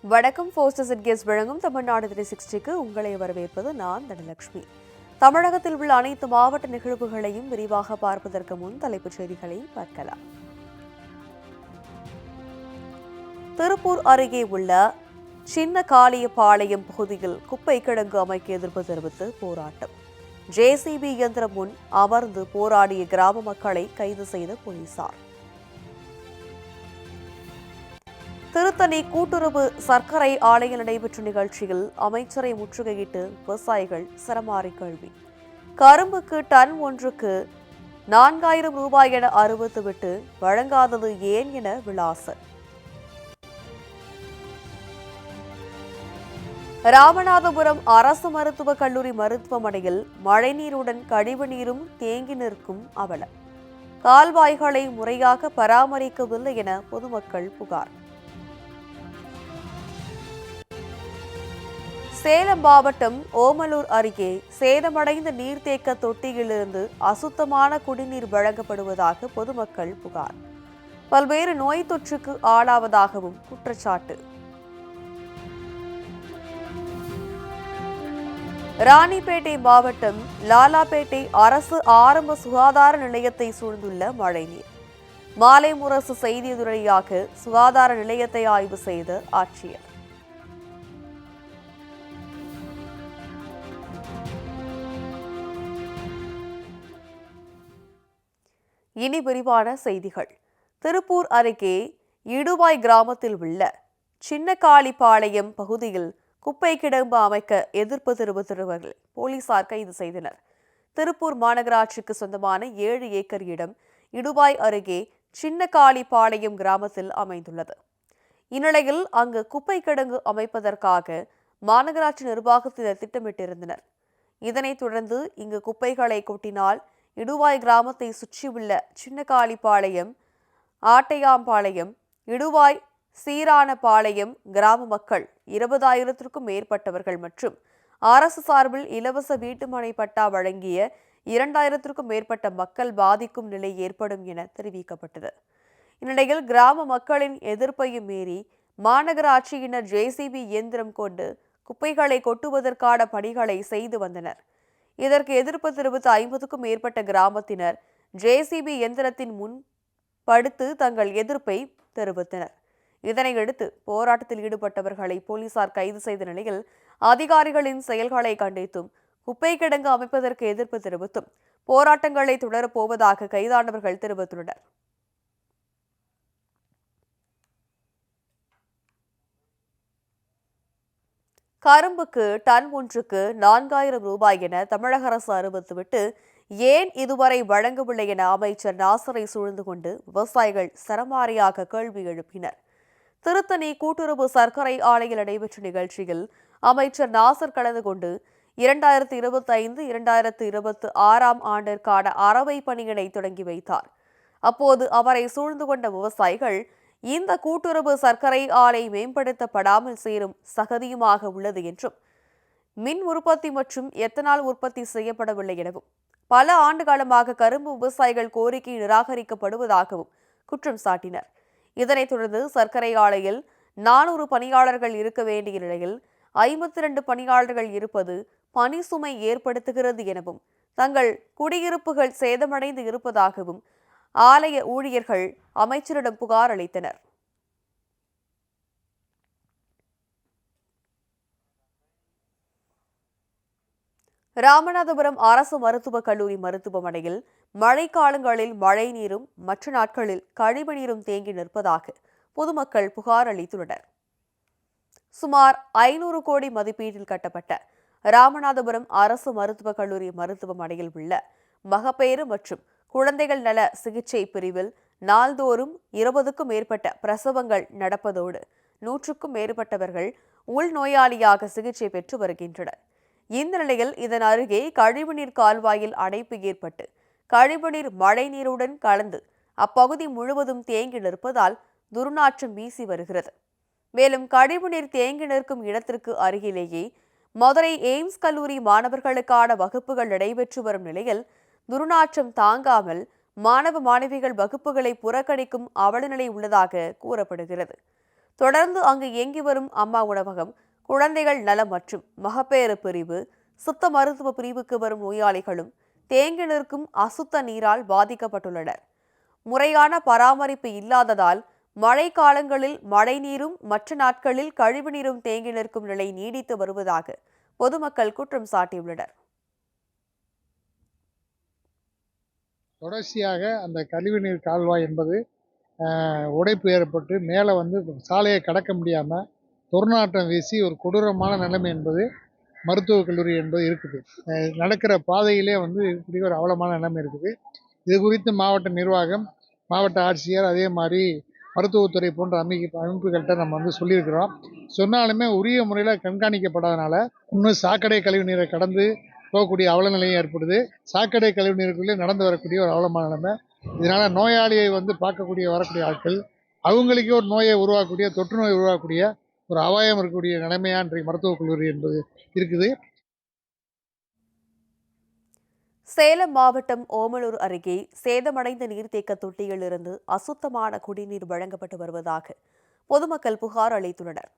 வணக்கம். Forces it case வழங்கும் தமிழ்நாடு 360க்கு உங்களை வரவேற்பது நான் தனலட்சுமி. தமிழகத்தில் உள்ள அனைத்து மாவட்ட நிகழ்வுகளையும் விரிவாக பார்ப்பதற்கு முன் தலைப்புச் செய்திகளை பார்க்கலாம். திருப்பூர் அருகே உள்ள சின்ன காளியபாளையம் பகுதியில் குப்பை கிடங்கு அமைக்க எதிர்ப்பு தெரிவித்து போராட்டம். ஜேசிபி இயந்திரம் முன் அமர்ந்து போராடிய கிராம மக்களை கைது செய்த போலீசார். திருத்தணி கூட்டுறவு சர்க்கரை ஆலையில் நடைபெற்ற நிகழ்ச்சியில் அமைச்சரை முற்றுகையிட்டு விவசாயிகள் சரமாரி கேள்வி. கரும்புக்கு டன் ஒன்றுக்கு 4000 ரூபாய் என அறிவித்துவிட்டு வழங்காதது ஏன் என விளாசல். ராமநாதபுரம் அரசு மருத்துவக் கல்லூரி மருத்துவமனையில் மழைநீருடன் கழிவுநீரும் தேங்கி நிற்கும் அவலம். கால்வாய்களை முறையாக பராமரிக்கவில்லை என பொதுமக்கள் புகார். சேலம் மாவட்டம் ஓமலூர் அருகே சேதமடைந்த நீர்த்தேக்க தொட்டியிலிருந்து அசுத்தமான குடிநீர் வழங்கப்படுவதாக பொதுமக்கள் புகார். பல்வேறு நோய் தொற்றுக்கு ஆளாவதாகவும் குற்றச்சாட்டு. ராணிப்பேட்டை மாவட்டம் லாலாப்பேட்டை அரசு ஆரம்ப சுகாதார நிலையத்தை சூழ்ந்துள்ள மழைநீர். மாலை முரசு செய்தித்துறையாக சுகாதார நிலையத்தை ஆய்வு செய்த ஆட்சியர். இனி விரிவான செய்திகள். திருப்பூர் அருகே இடுவாய் கிராமத்தில் உள்ள சின்னகாளிபாளையம் பகுதியில் குப்பை கிடங்கு அமைக்க எதிர்ப்பு தெரிவித்தவர்களை போலீசார் கைது செய்தனர். திருப்பூர் மாநகராட்சிக்கு சொந்தமான 7 ஏக்கர் இடம் இடுவாய் அருகே சின்னகாளிபாளையம் கிராமத்தில் அமைந்துள்ளது. இந்நிலையில் அங்கு குப்பை கிடங்கு அமைப்பதற்காக மாநகராட்சி நிர்வாகத்தினர் திட்டமிட்டிருந்தனர். இதனைத் தொடர்ந்து இங்கு குப்பைகளை கொட்டினால் இடுவாய் கிராமத்தை சுற்றியுள்ள சின்னகாளிபாளையம், ஆட்டையாம்பாளையம், இடுவாய் சீரானபாளையம் கிராம மக்கள் 20,000க்கும் மேற்பட்டவர்கள் மற்றும் அரசு சார்பில் இலவச வீட்டுமனை பட்டா வழங்கிய 2,000க்கும் மேற்பட்ட மக்கள் பாதிக்கும் நிலை ஏற்படும் என தெரிவிக்கப்பட்டது. இந்நிலையில் கிராம மக்களின் எதிர்ப்பையும் மீறி மாநகராட்சியினர் ஜேசிபி இயந்திரம் கொண்டு குப்பைகளை கொட்டுவதற்கான பணிகளை செய்து வந்தனர். இதற்கு எதிர்ப்பு தெரிவித்த 50க்கும் மேற்பட்ட கிராமத்தினர் ஜேசிபி இயந்திரத்தின் முன் படுத்து தங்கள் எதிர்ப்பை தெரிவித்தனர். இதனையடுத்து போராட்டத்தில் ஈடுபட்டவர்களை போலீசார் கைது செய்த நிலையில் அதிகாரிகளின் செயல்களை கண்டித்தும் குப்பை கிடங்கு அமைப்பதற்கு எதிர்ப்பு தெரிவித்தும் போராட்டங்களை தொடரப்போவதாக கைதானவர்கள் தெரிவித்துள்ளனர். கரும்புக்கு டன் ஒன்றுக்கு 4000 ரூபாய் என தமிழக அரசு அறிவித்துவிட்டு ஏன் இதுவரை வழங்கவில்லை என அமைச்சர் நாசரை சூழ்ந்து கொண்டு விவசாயிகள் சரமாரியாக கேள்வி எழுப்பினர். திருத்தணி கூட்டுறவு சர்க்கரை ஆலையில் நடைபெற்ற நிகழ்ச்சியில் அமைச்சர் நாசர் கலந்து கொண்டு 2025-2026 ஆண்டிற்கான அறவை பணியினை தொடங்கி வைத்தார். அப்போது அவரை சூழ்ந்து கொண்ட விவசாயிகள் இந்த கூட்டுறவு சர்க்கரை ஆலை மேம்படுத்தப்படாமல் சேரும் சகதியுமாக உள்ளது என்றும் மின் உற்பத்தி மற்றும் எத்தனால் உற்பத்தி செய்யப்படவில்லை எனவும் பல ஆண்டு காலமாக கரும்பு விவசாயிகள் கோரிக்கை நிராகரிக்கப்படுவதாகவும் குற்றம் சாட்டினர். இதனைத் தொடர்ந்து சர்க்கரை ஆலையில் 400 பணியாளர்கள் இருக்க வேண்டிய நிலையில் 52 பணியாளர்கள் இருப்பது பணி சுமை ஏற்படுத்துகிறது எனவும் தங்கள் குடியிருப்புகள் சேதமடைந்து இருப்பதாகவும் ஆலய ஊழியர்கள் அமைச்சரிடம் புகார் அளித்தனர். ராமநாதபுரம் அரசு மருத்துவக் கல்லூரி மருத்துவமனையில் மழைக்காலங்களில் மழை நீரும் மற்ற நாட்களில் கழிவு நீரும் தேங்கி நிற்பதாக பொதுமக்கள் புகார் அளித்துள்ளனர். சுமார் 500 கோடி மதிப்பீட்டில் கட்டப்பட்ட ராமநாதபுரம் அரசு மருத்துவக் கல்லூரி மருத்துவமனையில் உள்ள மகப்பேறு மற்றும் குழந்தைகள் நல சிகிச்சை பிரிவில் நாள்தோறும் 20க்கும் மேற்பட்ட பிரசவங்கள் நடப்பதோடு 100க்கும் மேற்பட்டவர்கள் உள்நோயாளியாக சிகிச்சை பெற்று வருகின்றனர். இந்த நிலையில் இதன் அருகே கழிவுநீர் கால்வாயில் அடைப்பு ஏற்பட்டு கழிவுநீர் மழை நீருடன் கலந்து அப்பகுதி முழுவதும் தேங்கி நிற்பதால் துர்நாற்றம் வீசி வருகிறது. மேலும் கழிவுநீர் தேங்கி நிற்கும் இடத்திற்கு அருகிலேயே மதுரை எய்ம்ஸ் கல்லூரி மாணவர்களுக்கான வகுப்புகள் நடைபெற்று வரும் நிலையில் துர்நாற்றம் தாங்காமல் மாணவ மாணவிகள் வகுப்புகளை புறக்கணிக்கும் அவலநிலை உள்ளதாக கூறப்படுகிறது. தொடர்ந்து அங்கு இயங்கி வரும் அம்மா உணவகம், குழந்தைகள் நலம் மற்றும் மகப்பேறு பிரிவு, சுத்த மருத்துவ பிரிவுக்கு வரும் நோயாளிகளும் தேங்கி நிற்கும் அசுத்த நீரால் பாதிக்கப்பட்டுள்ளனர். முறையான பராமரிப்பு இல்லாததால் மழை காலங்களில் மழைநீரும் மற்ற நாட்களில் கழிவுநீரும் தேங்கி நிற்கும் நிலை நீடித்து வருவதாக பொதுமக்கள் குற்றம் சாட்டியுள்ளனர். தொடர்ச்சியாக அந்த கழிவுநீர் கால்வாய் என்பது உடைப்பு ஏற்பட்டு மேலே சாலையை கடக்க முடியாமல் துர்நாற்றம் வீசி ஒரு கொடூரமான நிலைமை என்பது மருத்துவக் கல்லூரி என்பது இருக்குது. நடக்கிற பாதையிலே இருக்கக்கூடிய ஒரு அவலமான நிலைமை இருக்குது. இது குறித்து மாவட்ட நிர்வாகம், மாவட்ட ஆட்சியர், அதே மாதிரி மருத்துவத்துறை போன்ற அமைப்புகள்கிட்ட நம்ம சொல்லியிருக்கிறோம். சொன்னாலுமே உரிய முறையில் கண்காணிக்கப்படாதனால இன்னும் சாக்கடை கழிவு நீரை கடந்து போகக்கூடிய அவல நிலையும் ஏற்படுது. சாக்கடை கழிவு நீருக்குள்ளே நடந்து வரக்கூடிய ஒரு அவலமான நிலைமை. இதனால நோயாளியை வரக்கூடிய ஆட்கள் அவங்களுக்கே ஒரு நோயை உருவாக்கக்கூடிய, தொற்று நோய் உருவாக்கக்கூடிய ஒரு அபாயம் இருக்கக்கூடிய நிலைமையா இன்றைக்கு மருத்துவக் கல்லூரி என்பது இருக்குது. சேலம் மாவட்டம் ஓமலூர் அருகே சேதமடைந்த நீர்த்தேக்க தொட்டியிலிருந்து அசுத்தமான குடிநீர் வழங்கப்பட்டு வருவதாக பொதுமக்கள் புகார் அளித்துள்ளனர்.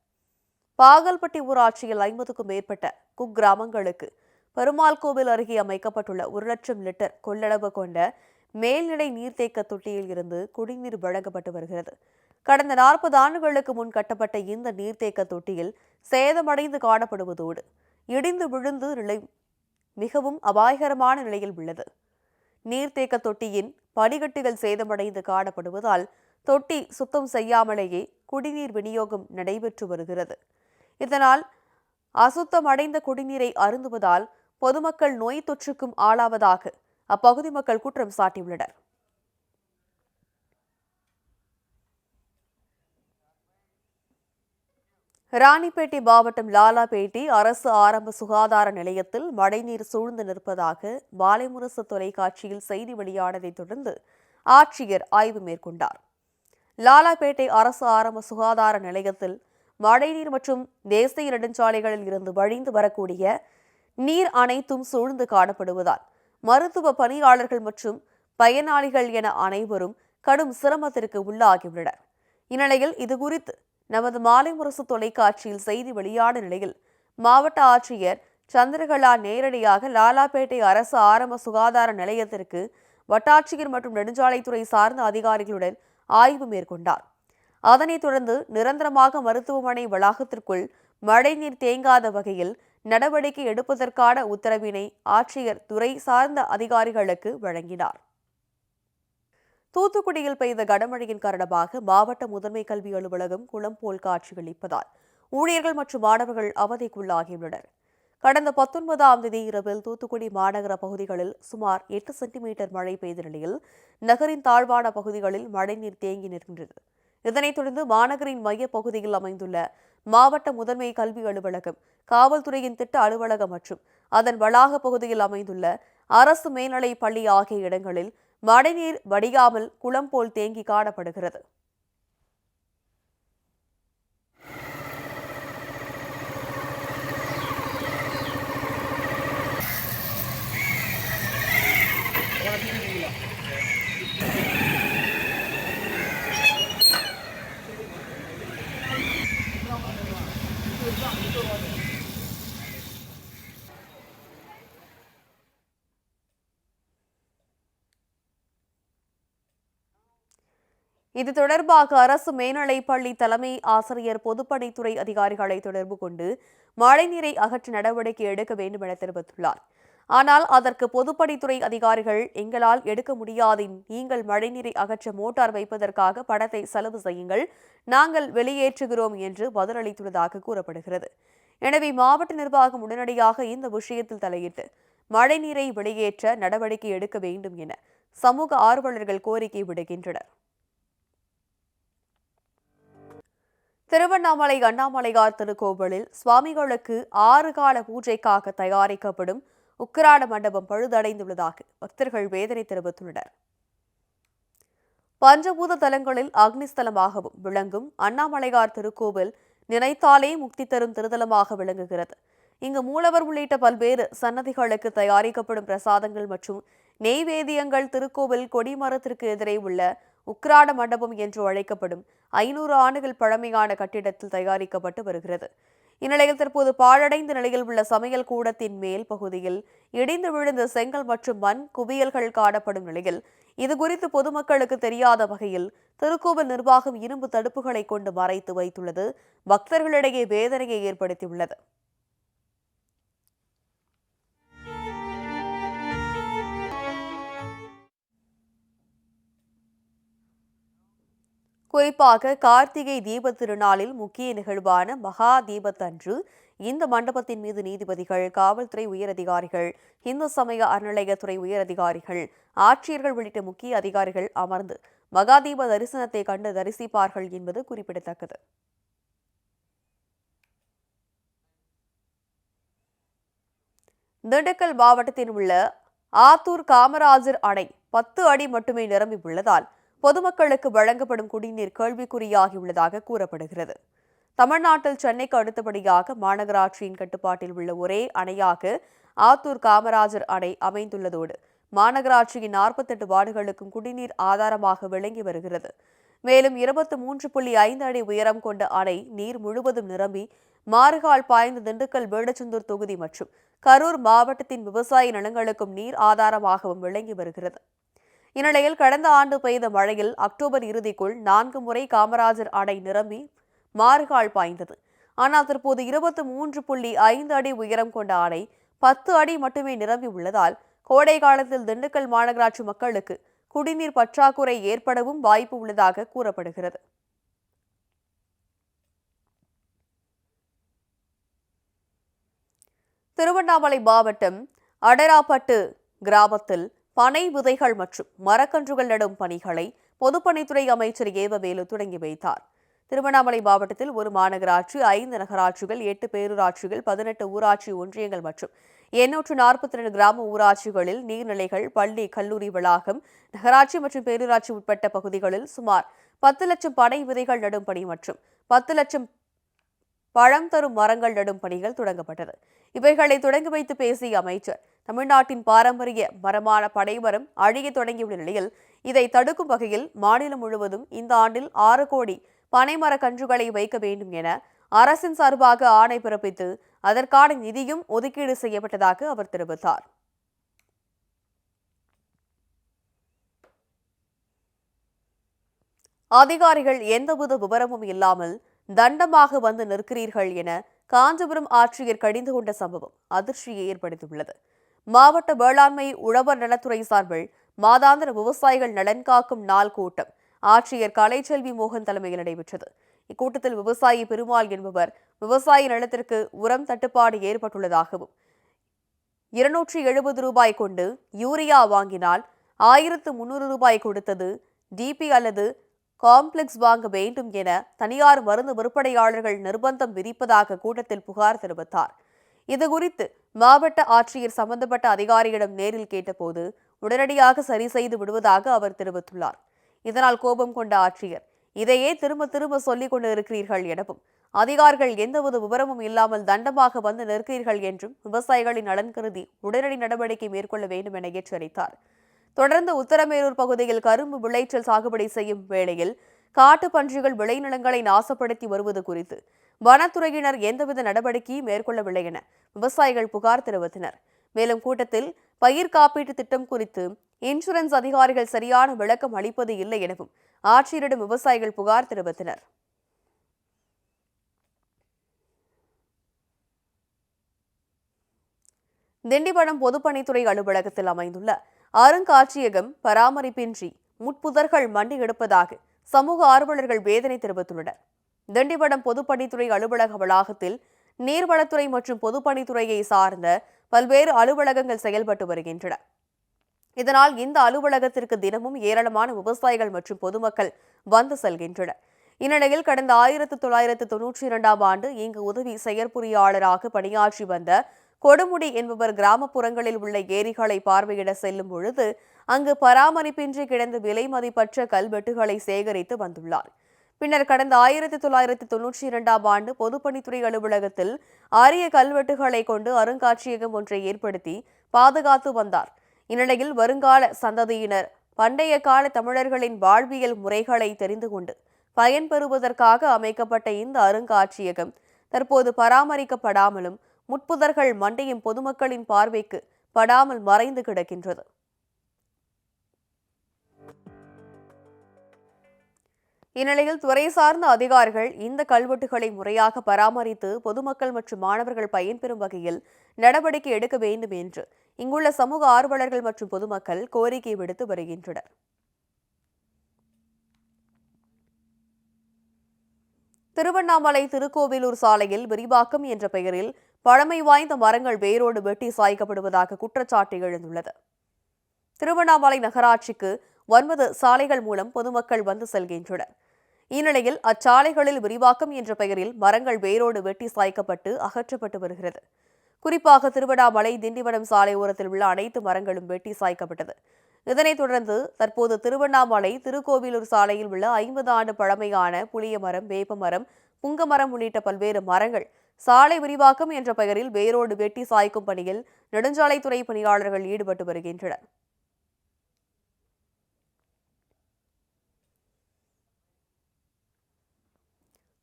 பாகல்பட்டி ஊராட்சியில் 50க்கும் மேற்பட்ட குக்கிராமங்களுக்கு பெருமாள் கோவில் அருகே அமைக்கப்பட்டுள்ள 1,00,000 லிட்டர் கொள்ளளவு கொண்ட மேல்நிலை நீர்த்தேக்க தொட்டியில் இருந்து குடிநீர் வழங்கப்பட்டு வருகிறது. கடந்த 40 ஆண்டுகளுக்கு முன் கட்டப்பட்ட இந்த நீர்த்தேக்க தொட்டியில் சேதமடைந்து காணப்படுவதோடு இடிந்து விழுந்து நிலை மிகவும் அபாயகரமான நிலையில் உள்ளது. நீர்த்தேக்க தொட்டியின் படிக்கட்டுகள் சேதமடைந்து காணப்படுவதால் தொட்டி சுத்தம் செய்யாமலேயே குடிநீர் விநியோகம் நடைபெற்று வருகிறது. இதனால் அசுத்தமடைந்த குடிநீரை அருந்துவதால் பொதுமக்கள் நோய் தொற்றுக்கும் ஆளாவதாக அப்பகுதி மக்கள் குற்றம் சாட்டியுள்ளனர். ராணிப்பேட்டை மாவட்டம் லாலாபேட்டை அரசு ஆரம்ப சுகாதார நிலையத்தில் மழைநீர் சூழ்ந்து நிற்பதாக பாலைமுரசு தொலைக்காட்சியில் செய்தி வெளியானதைத் தொடர்ந்து ஆட்சியர் ஆய்வு மேற்கொண்டார். லாலாபேட்டை அரசு ஆரம்ப சுகாதார நிலையத்தில் மழைநீர் மற்றும் தேசிய நெடுஞ்சாலைகளில் இருந்து வழிந்து வரக்கூடிய நீர் அனைத்தும் சூழ்ந்து காணப்படுவதால் மருத்துவ பணியாளர்கள் மற்றும் பயனாளிகள் என அனைவரும் கடும் சிரமத்திற்கு உள்ளாகியுள்ளனர். இந்நிலையில் இதுகுறித்து நமது மாலைமுரசு தொலைக்காட்சியில் செய்தி வெளியான நிலையில் மாவட்ட ஆட்சியர் சந்திரகலா நேரடியாக லாலாபேட்டை அரசு ஆரம்ப சுகாதார நிலையத்திற்கு வட்டாட்சியர் மற்றும் நெடுஞ்சாலைத்துறை சார்ந்த அதிகாரிகளுடன் ஆய்வு மேற்கொண்டார். அதனைத் தொடர்ந்து நிரந்தரமாக மருத்துவமனை வளாகத்திற்குள் மழைநீர் தேங்காத வகையில் நடவடிக்கை எடுப்பதற்கான உத்தரவினை ஆட்சியர் துறை சார்ந்த அதிகாரிகளுக்கு வழங்கினார். தூத்துக்குடியில் பெய்த கனமழையின் காரணமாக மாவட்ட முதன்மை கல்வி அலுவலகம் குளம் போல் காட்சியளிப்பதால் ஊழியர்கள் மற்றும் மாணவர்கள் அவதிக்குள்ளாகியுள்ளனர். கடந்த 19ஆம் தேதி இரவில் தூத்துக்குடி மாநகர பகுதிகளில் சுமார் 8 சென்டிமீட்டர் மழை பெய்த நிலையில் நகரின் தாழ்வான பகுதிகளில் மழைநீர் தேங்கி நிற்கின்றது. இதனைத் தொடர்ந்து மாநகரின் மையப் பகுதியில் அமைந்துள்ள மாவட்ட முதன்மை கல்வி அலுவலகம், காவல்துறையின் திட்ட அலுவலகம் மற்றும் அதன் வளாக பகுதியில் அமைந்துள்ள அரசு மேல்நிலைப் பள்ளி ஆகிய இடங்களில் மழைநீர் வடியாமல் குளம் போல் தேங்கி காணப்படுகிறது. இது தொடர்பாக அரசு மேல்நிலைப்பள்ளி தலைமை ஆசிரியர் பொதுப்பணித்துறை அதிகாரிகளை தொடர்பு கொண்டு மழைநீரை அகற்ற நடவடிக்கை எடுக்க வேண்டும் என தெரிவித்துள்ளார். ஆனால் அதற்கு பொதுப்பணித்துறை அதிகாரிகள் எங்களால் எடுக்க முடியாது, நீங்கள் மழைநீரை அகற்ற மோட்டார் வைப்பதற்காக பணத்தை செலவு செய்யுங்கள், நாங்கள் வெளியேற்றுகிறோம் என்று பதிலளித்துள்ளதாக கூறப்படுகிறது. எனவே மாவட்ட நிர்வாகம் உடனடியாக இந்த விஷயத்தில் தலையிட்டு மழைநீரை வெளியேற்ற நடவடிக்கை எடுக்க வேண்டும் என சமூக ஆர்வலர்கள் கோரிக்கை விடுக்கின்றனர். திருவண்ணாமலை அண்ணாமலையார் திருக்கோவிலில் சுவாமிகளுக்கு 6 கால பூஜைக்காக தயாரிக்கப்படும் உக்கிராட மண்டபம் பழுதடைந்துள்ளதாக பக்தர்கள் வேதனை தெரிவித்துள்ளனர். பஞ்சபூத தலங்களில் அக்னிஸ்தலமாகவும் விளங்கும் அண்ணாமலையார் திருக்கோவில் நினைத்தாலே முக்தி தரும் திருத்தலமாக விளங்குகிறது. இங்கு மூலவர் உள்ளிட்ட பல்வேறு சன்னதிகளுக்கு தயாரிக்கப்படும் பிரசாதங்கள் மற்றும் நெய்வேதியங்கள் திருக்கோவில் கொடிமரத்திற்கு எதிரே உள்ள உக்ராட மண்டபம் என்று அழைக்கப்படும் 500 ஆண்டுகள் பழமையான கட்டிடத்தில் தயாரிக்கப்பட்டு வருகிறது. இந்நிலையில் தற்போது பாழடைந்த நிலையில் உள்ள சமையல் கூடத்தின் மேல் பகுதியில் இடிந்து விழுந்த செங்கல் மற்றும் மண் குவியல்கள் காணப்படும் நிலையில் இதுகுறித்து பொதுமக்களுக்கு தெரியாத வகையில் திருக்கோவில் நிர்வாகம் இரும்பு தடுப்புகளை கொண்டு மறைத்து வைத்துள்ளது பக்தர்களிடையே வேதனையை ஏற்படுத்தியுள்ளது. குறிப்பாக கார்த்திகை தீபத் திருநாளில் முக்கிய நிகழ்வான மகா தீபத்தன்று இந்த மண்டபத்தின் மீது நீதிபதிகள், காவல்துறை உயரதிகாரிகள், இந்து சமய அறநிலையத்துறை உயரதிகாரிகள், ஆட்சியர்கள் உள்ளிட்ட முக்கிய அதிகாரிகள் அமர்ந்து மகாதீப தரிசனத்தை கண்டு தரிசிப்பார்கள் என்பது குறிப்பிடத்தக்கது. திண்டுக்கல் மாவட்டத்தில் உள்ள ஆத்தூர் காமராஜர் அணை 10 அடி மட்டுமே நிரம்பி உள்ளதால் பொதுமக்களுக்கு வழங்கப்படும் குடிநீர் கேள்விக்குறியாகியுள்ளதாக கூறப்படுகிறது. தமிழ்நாட்டில் சென்னைக்கு அடுத்தபடியாக மாநகராட்சியின் கட்டுப்பாட்டில் உள்ள ஒரே அணையாக ஆத்தூர் காமராஜர் அணை அமைந்துள்ளதோடு மாநகராட்சியின் 48 வார்டுகளுக்கும் குடிநீர் ஆதாரமாக விளங்கி வருகிறது. மேலும் 23.5 அடி உயரம் கொண்ட அணை நீர் முழுவதும் நிரம்பி மாறுகால் பாய்ந்து திண்டுக்கல் வேடச்சந்தூர் தொகுதி மற்றும் கரூர் மாவட்டத்தின் விவசாய நிலங்களுக்கும் நீர் ஆதாரமாகவும் விளங்கி வருகிறது. இந்நிலையில் கடந்த ஆண்டு பெய்த மழையில் அக்டோபர் இறுதிக்குள் 4 முறை காமராஜர் அணை நிரம்பி மாறுகால் பாய்ந்தது. ஆனால் தற்போது 23.5 அடி உயரம் கொண்ட அணை 10 அடி மட்டுமே நிரம்பி உள்ளதால் கோடை காலத்தில் திண்டுக்கல் மாநகராட்சி மக்களுக்கு குடிநீர் பற்றாக்குறை ஏற்படவும் வாய்ப்பு உள்ளதாக கூறப்படுகிறது. திருவண்ணாமலை மாவட்டம் அடராப்பட்டு கிராமத்தில் பனை விதைகள் மற்றும் மரக்கன்றுகள் நடும் பணிகளை பொதுப்பணித்துறை அமைச்சர் ஏவவேலு தொடங்கி வைத்தார். திருவண்ணாமலை மாவட்டத்தில் ஒரு மாநகராட்சி, 5 நகராட்சிகள், 8 பேரூராட்சிகள், 18 ஊராட்சி ஒன்றியங்கள் மற்றும் 842 கிராம ஊராட்சிகளில் நீர்நிலைகள், பள்ளி, கல்லூரி வளாகம், நகராட்சி மற்றும் பேரூராட்சி உட்பட்ட பகுதிகளில் சுமார் 10 லட்சம் பனை விதைகள் நடும் பணி மற்றும் 10 லட்சம் பழம் தரும் மரங்கள் நடும் பணிகள் தொடங்கப்பட்டது. இவைகளை தொடங்கி வைத்து பேசிய அமைச்சர், தமிழ்நாட்டின் பாரம்பரிய மரமான பனைமரம் அழிய தொடங்கியுள்ள நிலையில் இதை தடுக்கும் வகையில் மாநிலம் முழுவதும் இந்த ஆண்டில் 6 கோடி பனைமர கன்றுகளை வைக்க வேண்டும் என அரசின் சார்பாக ஆணை பிறப்பித்து அதற்கான நிதியும் ஒதுக்கீடு செய்யப்பட்டதாக அவர் தெரிவித்தார். அதிகாரிகள் எந்தவித விவரமும் இல்லாமல் தண்டமாக வந்து நிற்கிறீர்கள் என காஞ்சிபுரம் ஆட்சியர் கடிந்து கொண்ட சம்பவம் அதிர்ச்சியை ஏற்படுத்தியுள்ளது. மாவட்ட வேளாண்மை உழவர் நலத்துறை சார்பில் மாதாந்திர விவசாயிகள் நலன் காக்கும் நாள் கூட்டம் ஆட்சியர் கலைச்செல்வி மோகன் தலைமையில் நடைபெற்றது. இக்கூட்டத்தில் விவசாயி பெருமாள் என்பவர் விவசாய நிலத்திற்கு உரம் தட்டுப்பாடு ஏற்பட்டுள்ளதாகவும் 270 ரூபாய் கொண்டு யூரியா வாங்கினால் 1300 ரூபாய் கொடுத்தது டிபி அல்லது காம்ப்ளெக்ஸ் வாங்க வேண்டும் என தனியார் மருந்து விற்பனையாளர்கள் நிர்பந்தம் விதிப்பதாக கூட்டத்தில் புகார் தெரிவித்தார். இதுகுறித்து மாவட்ட ஆட்சியர் சம்பந்தப்பட்ட அதிகாரியிடம் நேரில் கேட்டபோது உடனடியாக சரி செய்து விடுவதாக அவர் தெரிவித்துள்ளார். இதனால் கோபம் கொண்ட ஆட்சியர், இதையே திரும்ப திரும்ப சொல்லிக் கொண்டு இருக்கிறீர்கள் எனவும் அதிகாரிகள் எந்தவித விவரமும் இல்லாமல் தண்டமாக வந்து நிற்கிறீர்கள் என்றும் விவசாயிகளின் நலன் கருதி உடனடி நடவடிக்கை மேற்கொள்ள வேண்டும் என எச்சரித்தார். தொடர்ந்து உத்தரமேரூர் பகுதியில் கரும்பு விளைச்சல் சாகுபடி செய்யும் வேளையில் காட்டு பன்றிகள் விளைநிலங்களை நாசப்படுத்தி வருவது குறித்து வனத்துறையினர் எந்தவித நடவடிக்கையும் மேற்கொள்ளவில்லை என விவசாயிகள் புகார் தெரிவித்தனர். மேலும் கூட்டத்தில் பயிர் காப்பீட்டு திட்டம் குறித்து இன்சூரன்ஸ் அதிகாரிகள் சரியான விளக்கம் அளிப்பது இல்லை எனவும் ஆட்சியரிடம் விவசாயிகள் புகார் தெரிவித்தனர். திண்டிவனம் பொதுப்பணித்துறை அலுவலகத்தில் அமைந்துள்ள அருங்காட்சியகம் பராமரிப்பின்றி முட்புதர்கள் மண்டி எடுப்பதாக சமூக ஆர்வலர்கள் வேதனை தெரிவித்துள்ளனர். திண்டிவனம் பொதுப்பணித்துறை அலுவலக வளாகத்தில் நீர்வளத்துறை மற்றும் பொதுப்பணித்துறையை சார்ந்த பல்வேறு அலுவலகங்கள் செயல்பட்டு வருகின்றன. இதனால் இந்த அலுவலகத்திற்கு தினமும் ஏராளமான விவசாயிகள் மற்றும் பொதுமக்கள் வந்து செல்கின்றனர். இந்நிலையில் கடந்த 1992ஆம் ஆண்டு இங்கு உதவி செயற்பொறியாளராக பணியாற்றி வந்த கொடுமுடி என்பவர் கிராமப்புறங்களில் உள்ள ஏரிகளை பார்வையிட செல்லும் பொழுது அங்கு பராமரிப்பின்றி கிடந்த விலை மதிப்பற்ற கல்வெட்டுகளை சேகரித்து வந்துள்ளார். பின்னர் கடந்த 1992ஆம் ஆண்டு பொதுப்பணித்துறை அலுவலகத்தில் அரிய கல்வெட்டுகளை கொண்டு அருங்காட்சியகம் ஒன்றை ஏற்படுத்தி பாதுகாத்து வந்தார். இந்நிலையில் வருங்கால சந்ததியினர் பண்டைய கால தமிழர்களின் வாழ்வியல் முறைகளை தெரிந்து கொண்டு பயன்பெறுவதற்காக அமைக்கப்பட்ட இந்த அருங்காட்சியகம் தற்போது பராமரிக்கப்படாமலும் முட்புதர்கள் மண்டையும் பொதுமக்களின் பார்வைக்கு படாமல் மறைந்து கிடக்கின்றது. இந்நிலையில் துறை சார்ந்த அதிகாரிகள் இந்த கல்வெட்டுகளை முறையாக பராமரித்து பொதுமக்கள் மற்றும் மாணவர்கள் பயன்பெறும் வகையில் நடவடிக்கை எடுக்க வேண்டும் என்று இங்குள்ள சமூக ஆர்வலர்கள் மற்றும் பொதுமக்கள் கோரிக்கை விடுத்து வருகின்றனர். திருவண்ணாமலை திருக்கோவிலூர் சாலையில் விரிவாக்கம் என்ற பெயரில் பழமை வாய்ந்த மரங்கள் வேரோடு வெட்டி சாய்க்கப்படுவதாக குற்றச்சாட்டு எழுந்துள்ளது. திருவண்ணாமலை நகராட்சிக்கு 9 சாலைகள் மூலம் பொதுமக்கள் வந்து செல்கின்றனர். இந்நிலையில் அச்சாலைகளில் விரிவாக்கம் என்ற பெயரில் மரங்கள் வேரோடு வெட்டி சாய்க்கப்பட்டு அகற்றப்பட்டு வருகிறது. குறிப்பாக திருவண்ணாமலை திண்டிவனம் சாலை ஓரத்தில் உள்ள அனைத்து மரங்களும் வெட்டி சாய்க்கப்பட்டது. இதனைத் தொடர்ந்து தற்போது திருவண்ணாமலை திருக்கோவிலூர் சாலையில் உள்ள 50 ஆண்டு பழமையான புளிய மரம், வேப்ப மரம், புங்க மரம் உள்ளிட்ட பல்வேறு மரங்கள் சாலை விரிவாக்கம் என்ற பெயரில் வேரோடு வெட்டி சாய்க்கும் பணியில் நெடுஞ்சாலைத்துறை பணியாளர்கள் ஈடுபட்டு வருகின்றனர்.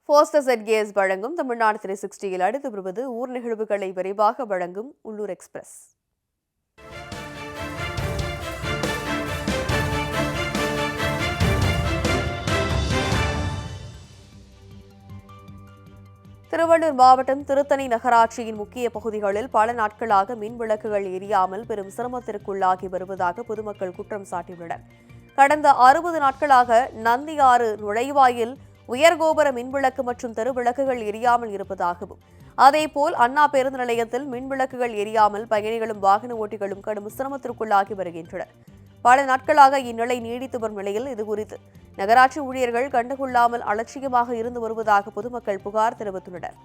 போஸ்டர் ZKS வழங்கும் தமிழ்நாடு 360 அடுத்து வருவது ஊர் நிகழ்வுகளை விரைவாக வழங்கும் உள்ளூர் எக்ஸ்பிரஸ். திருவள்ளூர் மாவட்டம் திருத்தணி நகராட்சியின் முக்கிய பகுதிகளில் பல நாட்களாக மின் விளக்குகள் எரியாமல் பெரும் சிரமத்திற்குள்ளாகி வருவதாக பொதுமக்கள் குற்றம் சாட்டியுள்ளனர். கடந்த 60 நாட்களாக நந்தியாறு நுழைவாயில் உயர்கோபுர மின்விளக்கு மற்றும் தெருவிளக்குகள் எரியாமல் இருப்பதாகவும், அதேபோல் அண்ணா பேருந்து நிலையத்தில் மின்விளக்குகள் எரியாமல் பயணிகளும் வாகன ஓட்டிகளும் கடும் சிரமத்திற்குள்ளாகி வருகின்றனர். பல நாட்களாக இந்நிலை நீடித்து வரும் நிலையில் இதுகுறித்து நகராட்சி ஊழியர்கள் கண்டுகொள்ளாமல் அலட்சியமாக இருந்து வருவதாக பொதுமக்கள் புகார் தெரிவித்துள்ளனர்.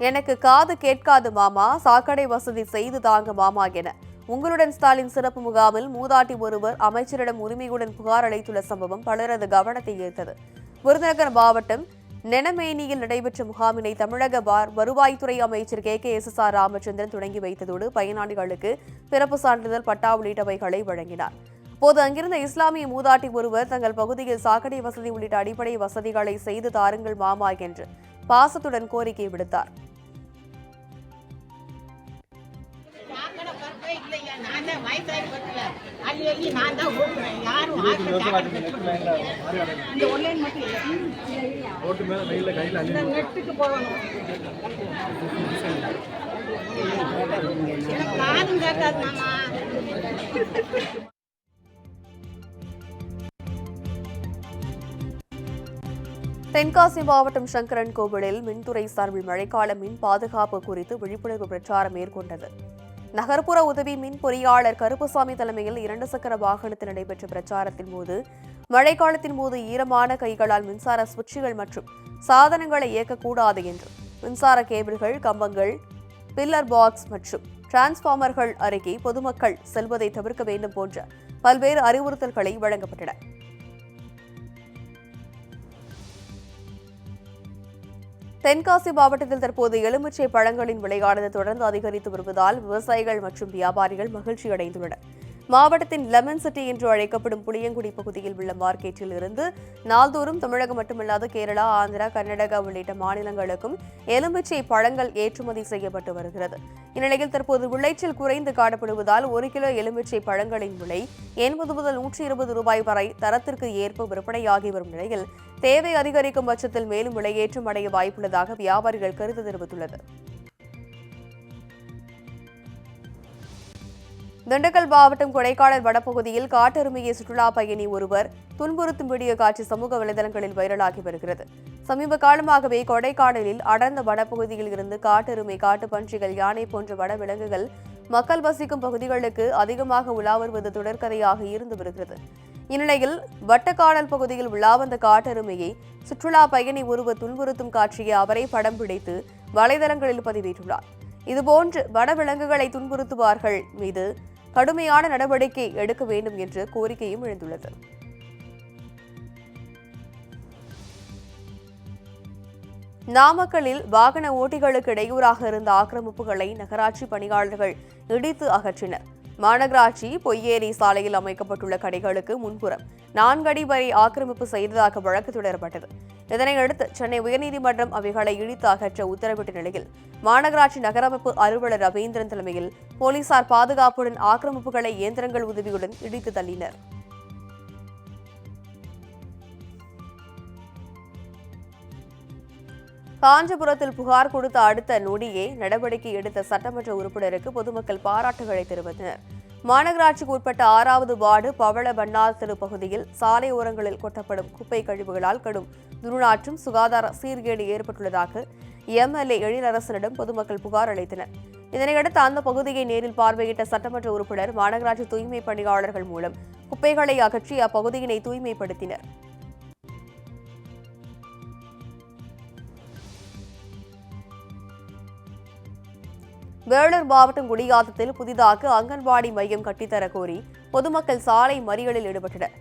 எனக்கு காது கேட்காது மாமா, சாக்கடை வசதி செய்து தாங்க மாமா என உங்களுடன் ஸ்டாலின் சிறப்பு முகாமில் மூதாட்டி ஒருவர் அமைச்சரிடம் உரிமையுடன் புகார் அளித்துள்ள சம்பவம் பலரது கவனத்தை ஈர்த்தது. விருதுநகர் மாவட்டம் நெனமேனியில் நடைபெற்ற முகாமினை தமிழக வருவாய்த்துறை அமைச்சர் KKSSR ராமச்சந்திரன் தொடங்கி வைத்ததோடு பயனாளிகளுக்கு பிறப்பு சான்றிதழ், பட்டா உள்ளிட்டவைகளை வழங்கினார். அப்போது அங்கிருந்த இஸ்லாமிய மூதாட்டி ஒருவர் தங்கள் பகுதியில் சாக்கடை வசதி உள்ளிட்ட அடிப்படை வசதிகளை செய்து தாருங்கள் மாமா என்று பாசத்துடன் கோரிக்கை விடுத்தார். தென்காசி மாவட்டம் சங்கரன் கோவிலில் மின்துறை சார்பில் மழைக்கால மின் பாதுகாப்பு குறித்து விழிப்புணர்வு பிரச்சாரம் மேற்கொண்டது. நகர்ப்புற உதவி மின் பொறியாளர் கருப்புசாமி தலைமையில் 2 சக்கர வாகனத்தில் நடைபெற்ற பிரச்சாரத்தின் போது மழைக்காலத்தின் போது ஈரமான கைகளால் மின்சார சுவிட்சுகள் மற்றும் சாதனங்களை இயக்கக்கூடாது என்றும், மின்சார கேபிள்கள், கம்பங்கள், பில்லர் பாக்ஸ் மற்றும் டிரான்ஸ்பார்மர்கள் அருகே பொதுமக்கள் செல்வதை தவிர்க்க வேண்டும் போன்ற பல்வேறு அறிவுறுத்தல்களை வழங்கப்பட்டன. தென்காசி மாவட்டத்தில் தற்போது எலுமிச்சை பழங்களின் விலையானது தொடர்ந்து அதிகரித்து வருவதால் விவசாயிகள் மற்றும் வியாபாரிகள் மகிழ்ச்சி அடைந்துள்ளனர். மாவட்டத்தின் லெமன் சிட்டி என்று அழைக்கப்படும் புளியங்குடி பகுதியில் உள்ள மார்க்கெட்டில் இருந்து நாள்தோறும் தமிழகம் மட்டுமல்லாது கேரளா, ஆந்திரா, கர்நாடகா உள்ளிட்ட மாநிலங்களுக்கும் எலுமிச்சை பழங்கள் ஏற்றுமதி செய்யப்பட்டு வருகிறது. இந்நிலையில் தற்போது விளைச்சல் குறைந்து காணப்படுவதால் 1 கிலோ எலுமிச்சை பழங்களின் விலை 80 முதல் 120 ரூபாய் வரை தரத்திற்கு ஏற்ப விற்பனையாகி வரும் நிலையில் தேவை அதிகரிக்கும் பட்சத்தில் மேலும் விலையேற்றம் அடைய வாய்ப்புள்ளதாக வியாபாரிகள் கருத்து தெரிவித்துள்ளது. திண்டுக்கல் மாவட்டம் கொடைக்கானல் வடபகுதியில் காட்டெருமையை சுற்றுலா பயணி ஒருவர் துன்புறுத்தும் வீடியோ காட்சி சமூக வலைதளங்களில் வைரலாகி வருகிறது. சமீப காலமாகவே கொடைக்கானலில் அடர்ந்த வனப்பகுதியில் இருந்து காட்டெருமை, காட்டுப்பன்றிகள், யானை போன்ற வனவிலங்குகள் மக்கள் வசிக்கும் பகுதிகளுக்கு அதிகமாக உலா வருவது தொடர்கதையாக இருந்து வருகிறது. இந்நிலையில் வட்டக்கானல் பகுதியில் உலா வந்த காட்டெருமையை சுற்றுலா பயணி ஒருவர் துன்புறுத்தும் காட்சியை அவரே படம் பிடித்து வலைதளங்களில் பதிவேற்றுள்ளார். இதுபோன்று வனவிலங்குகளை துன்புறுத்துவார்கள் மீது கடுமையான நடவடிக்கை எடுக்க வேண்டும் என்ற கோரிக்கையும் நாமக்கல்லில் வாகன ஓட்டிகளுக்கு இடையூறாக இருந்த ஆக்கிரமிப்புகளை நகராட்சி பணியாளர்கள் இடித்து அகற்றினர். மாநகராட்சி பொய்யேரி சாலையில் அமைக்கப்பட்டுள்ள கடைகளுக்கு முன்புறம் 4 அடி வரை ஆக்கிரமிப்பு செய்ததாக வழக்கு தொடரப்பட்டது. இதனையடுத்து சென்னை உயர்நீதிமன்றம் அவைகளை இடித்து அகற்ற உத்தரவிட்ட நிலையில் மாநகராட்சி நகரமைப்பு அலுவலர் ரவீந்திரன் தலைமையில் போலீசார் பாதுகாப்புடன் ஆக்கிரமிப்புகளை இயந்திரங்கள் உதவியுடன் இடித்து தள்ளினர். காஞ்சிபுரத்தில் புகார் கொடுத்த அடுத்த நொடியே நடவடிக்கை எடுத்த சட்டமன்ற உறுப்பினருக்கு பொதுமக்கள் பாராட்டுகளை தெரிவித்தனர். மாநகராட்சிக்கு உட்பட்ட 6வது வார்டு பவள பன்னார் தெரு பகுதியில் சாலை ஓரங்களில் கொட்டப்படும் குப்பை கழிவுகளால் கடும் துர்நாற்றம், சுகாதார சீர்கேடு ஏற்பட்டுள்ளதாக எம்எல்ஏ எழிலரசனிடம் பொதுமக்கள் புகார் அளித்தனர். இதனையடுத்து அந்த பகுதியை நேரில் பார்வையிட்ட சட்டமன்ற உறுப்பினர் மாநகராட்சி தூய்மை பணியாளர்கள் மூலம் குப்பைகளை அகற்றி அப்பகுதியினை தூய்மைப்படுத்தினர். வேலூர் மாவட்டம் குடியாத்தத்தில் புதிதாக அங்கன்வாடி மையம் கட்டித்தரக் கோரி பொதுமக்கள் சாலை மறியலில் ஈடுபட்டனர்.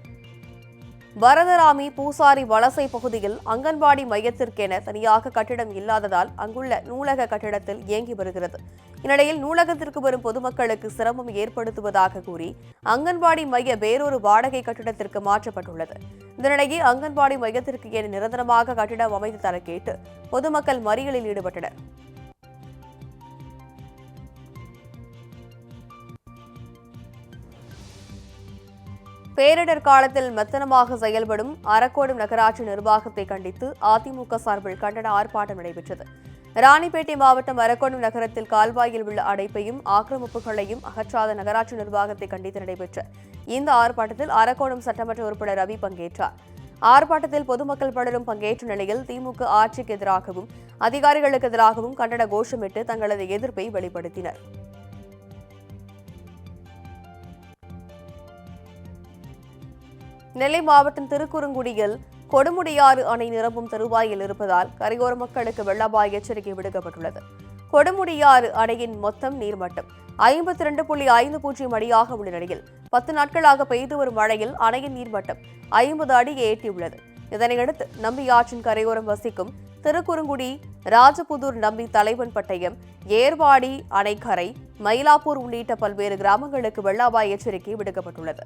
வரதராமி பூசாரி வலசை பகுதியில் அங்கன்வாடி மையத்திற்கென தனியாக கட்டிடம் இல்லாததால் அங்குள்ள நூலக கட்டிடத்தில் இயங்கி வருகிறது. இந்நிலையில் நூலகத்திற்கு வரும் பொதுமக்களுக்கு சிரமம் ஏற்படுத்துவதாக கூறி அங்கன்வாடி மைய வேறொரு வாடகை கட்டிடத்திற்கு மாற்றப்பட்டுள்ளது. இதனிடையே அங்கன்வாடி மையத்திற்கு என நிரந்தரமாக கட்டிடம் அமைத்து தர கேட்டு பொதுமக்கள் மறியலில் ஈடுபட்டனர். பேரிடர் காலத்தில் மெத்தனமாக செயல்படும் அரக்கோணம் நகராட்சி நிர்வாகத்தை கண்டித்து அதிமுக சார்பில் கண்டன ஆர்ப்பாட்டம் நடைபெற்றது. ராணிப்பேட்டை மாவட்டம் அரக்கோணம் நகரத்தில் கால்வாயில் உள்ள அடைப்பையும் ஆக்கிரமிப்புகளையும் அகற்றாத நகராட்சி நிர்வாகத்தை கண்டித்து நடைபெற்ற இந்த ஆர்ப்பாட்டத்தில் அரக்கோணம் சட்டமன்ற உறுப்பினர் ரவி பங்கேற்றார். ஆர்ப்பாட்டத்தில் பொதுமக்கள் பலரும் பங்கேற்ற நிலையில் திமுக ஆட்சிக்கு எதிராகவும் அதிகாரிகளுக்கு எதிராகவும் கண்டன கோஷமிட்டு தங்களது எதிர்ப்பை வெளிப்படுத்தினர். நெல்லை மாவட்டம் திருக்குறுங்குடியில் கொடுமுடியாறு அணை நிரம்பும் தருவாயில் இருப்பதால் கரையோர மக்களுக்கு வெள்ள அபாய எச்சரிக்கை விடுக்கப்பட்டுள்ளது. கொடுமுடியாறு அணையின் மொத்தம் நீர்மட்டம் 52.50 அடியாக உள்ள நிலையில் 10 நாட்களாக பெய்து வரும் மழையில் அணையின் நீர்மட்டம் 50 அடியை எட்டியுள்ளது. இதனையடுத்து நம்பியாற்றின் கரையோரம் வசிக்கும் திருக்குறுங்குடி, ராஜபுதூர், நம்பி தலைவன்பட்டயம், ஏர்வாடி, அணைக்கரை, மயிலாப்பூர் உள்ளிட்ட பல்வேறு கிராமங்களுக்கு வெள்ள அபாய எச்சரிக்கை விடுக்கப்பட்டுள்ளது.